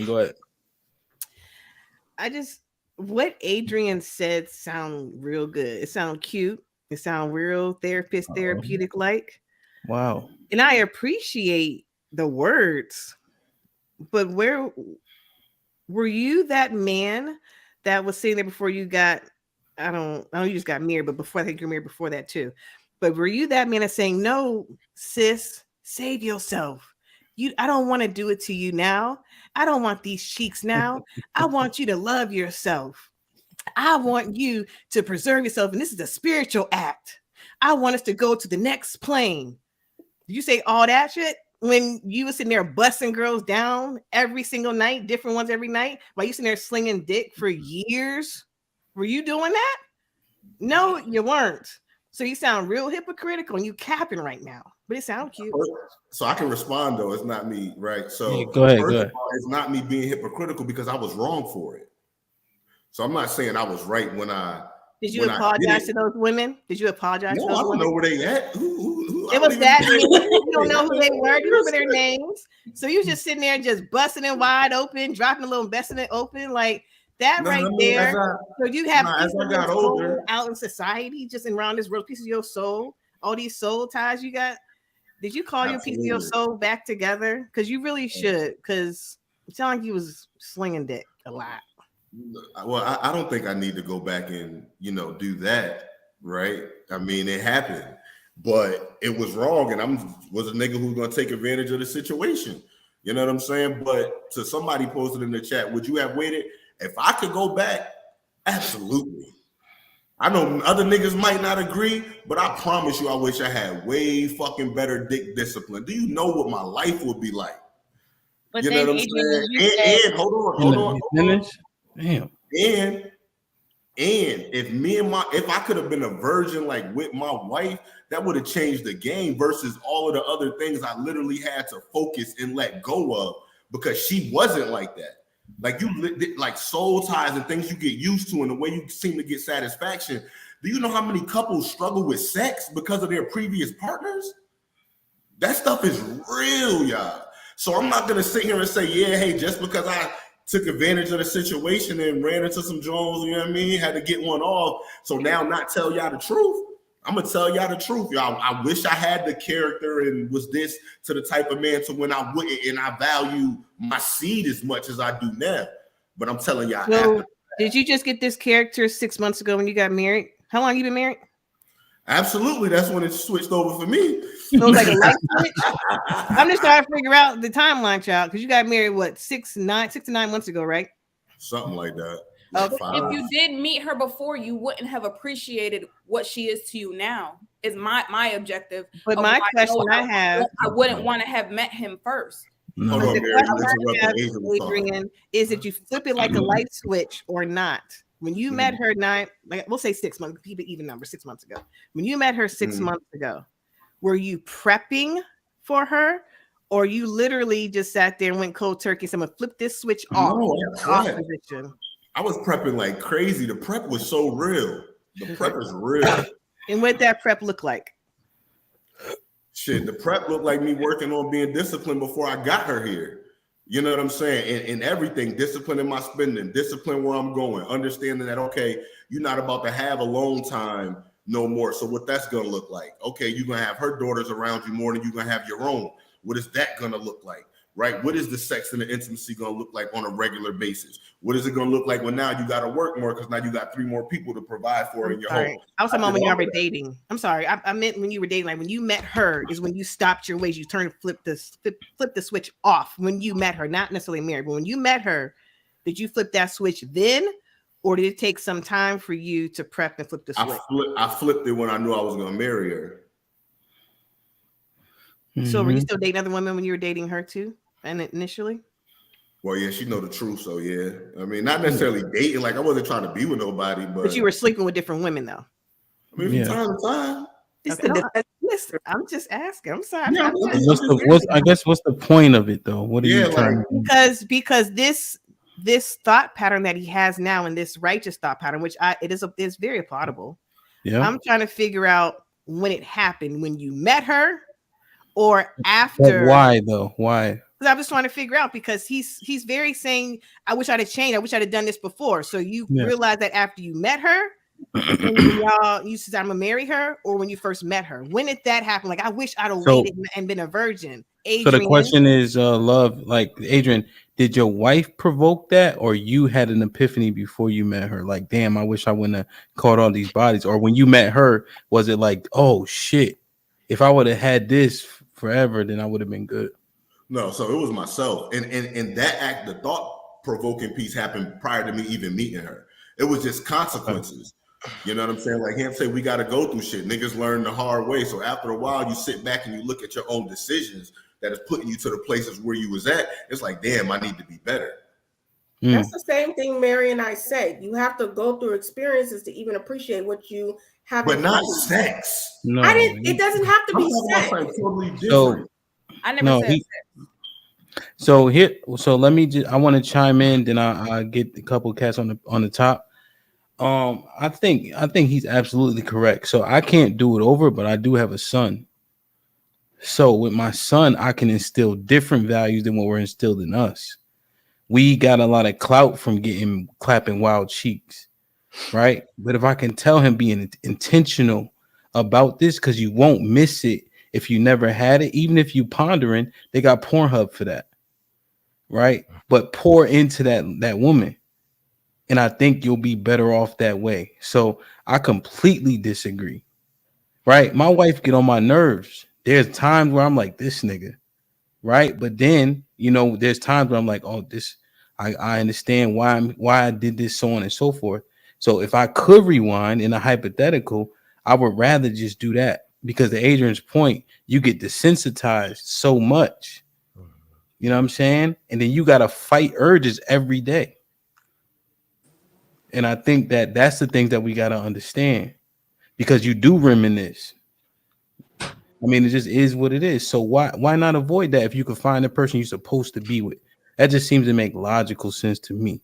Go ahead. What Adrian said sound real good. It sound cute. It sound real therapeutic like. Wow. And I appreciate the words. But where were you that man that was sitting there before you got, I don't know, you just got married, but before I think you're married before that too. But were you that man that's saying, no, sis, save yourself. I don't want to do it to you now. I don't want these cheeks now. I want you to love yourself. I want you to preserve yourself. And this is a spiritual act. I want us to go to the next plane. Did you say all that shit when you were sitting there busting girls down every single night, different ones every night, while you sitting there slinging dick for years? Were you doing that? No, you weren't. So you sound real hypocritical and you capping right now, but it sounds cute. So I can respond though. It's not me, right? So go ahead. It's not me being hypocritical because I was wrong for it. So I'm not saying I was right when I. Did you apologize to those women? Did you apologize to those women? I don't know where they at. Who it was that. You don't know who they were. You remember their names. So you was just sitting there just busting it wide open, dropping a little busting it open like that there. So you have pieces of your soul out in society, just around this world, pieces of your soul, all these soul ties you got. Did you call your piece of your soul back together? Because you really should. Because it sounded like you was slinging dick a lot. Well, I don't think I need to go back and do that, right? I mean, it happened, but it was wrong, and I was a nigga who was gonna take advantage of the situation. You know what I'm saying? But to somebody posted in the chat, would you have waited? If I could go back, absolutely. I know other niggas might not agree, but I promise you, I wish I had way fucking better dick discipline. Do you know what my life would be like? But you know what I'm saying? And hold on. Damn. And if I could have been a virgin like with my wife, that would have changed the game versus all of the other things I literally had to focus and let go of because she wasn't like that. Like like soul ties and things you get used to and the way you seem to get satisfaction. Do you know how many couples struggle with sex because of their previous partners? That stuff is real, y'all. So I'm not gonna sit here and say, yeah, hey, just because I took advantage of the situation and ran into some Jones, you know what I mean? Had to get one off. So now not tell y'all the truth. I'm gonna tell y'all the truth, y'all. I wish I had the character and was this to the type of man to when I wouldn't and I value my seed as much as I do now. But I'm telling y'all. So did you just get this character 6 months ago when you got married? How long you been married? Absolutely. That's when it switched over for me. So it was like a light switch. I'm just trying to figure out the timeline, child, because you got married, what, 6 to 9 months ago, right? Something like that. Okay. If you did meet her before, you wouldn't have appreciated what she is to you now, is my objective. But my question I wouldn't want to have met him first. Hold on, Mary, Adrian, is that you flip it like a light switch or not? When you met her we'll say 6 months, keep it even number, 6 months ago. When you met her 6 months ago, were you prepping for her? Or you literally just sat there and went cold turkey, so I'm gonna flip this switch off. Position. I was prepping like crazy. The prep was so real. The prep is real. And what did that prep look like? Shit, the prep looked like me working on being disciplined before I got her here. You know what I'm saying? And everything, discipline in my spending, discipline where I'm going, understanding that, okay, you're not about to have alone time no more. So what that's going to look like? Okay, you're going to have her daughters around you more than you're going to have your own. What is that going to look like? Right? What is the sex and the intimacy going to look like on a regular basis? What is it going to look like when now you got to work more because now you got 3 more people to provide for in your home? I was talking about when you were dating. I'm sorry. I meant when you were dating, like when you met her is when you stopped your ways. You flip the switch off when you met her, not necessarily married, but when you met her, did you flip that switch then? Or did it take some time for you to prep and flip the switch? I flipped it when I knew I was going to marry her. So were you still dating other women when you were dating her too? And initially? Well, yeah, she know the truth, so yeah. I mean, not necessarily dating, like I wasn't trying to be with nobody, but you were sleeping with different women though. I mean, from time to time. Okay. Listen, I'm just asking. I'm sorry. Yeah, what's the point of it though? What are you trying to do? Because this thought pattern that he has now, and this righteous thought pattern, which is very applaudable. Yeah. I'm trying to figure out when it happened, when you met her or after. But why though? Why? Because I was trying to figure out, because he's very saying, I wish I'd have changed. I wish I'd have done this before. So you realize that after you met her, when y'all you said I'm gonna marry her, or when you first met her? When did that happen? Like, I wish I'd have waited and been a virgin. Adrian. So the question is, love, like, Adrian, did your wife provoke that, or you had an epiphany before you met her? Like, damn, I wish I wouldn't have caught all these bodies. Or when you met her, was it like, oh shit, if I would have had this forever, then I would have been good? No, so it was myself, and that act, the thought provoking piece, happened prior to me even meeting her. It was just consequences. You know what I'm saying? Like him say, we got to go through shit. Niggas learn the hard way. So after a while, you sit back and you look at your own decisions that is putting you to the places where you was at. It's like, damn, I need to be better. That's the same thing Mary and I said. You have to go through experiences to even appreciate what you have. But not sex. No, it doesn't have to be sex. Totally different. So, I never said sex. So let me just, I want to chime in, then I get a couple of cats on the top. I think he's absolutely correct. So I can't do it over, but I do have a son. So with my son, I can instill different values than what were instilled in us. We got a lot of clout from clapping wild cheeks, right? But if I can tell him being intentional about this, because you won't miss it if you never had it, even if you pondering, they got Pornhub for that, right? But pour into that woman. And I think you'll be better off that way. So I completely disagree, right? My wife get on my nerves. There's times where I'm like, this nigga, right? But then, there's times where I'm like, oh, this, I understand why I did this, so on and so forth. So if I could rewind in a hypothetical, I would rather just do that, because to Adrian's point, you get desensitized so much. You know what I'm saying? And then you got to fight urges every day. And I think that's the thing that we got to understand, because you do reminisce. I mean, it just is what it is. So why not avoid that if you can find the person you're supposed to be with? That just seems to make logical sense to me.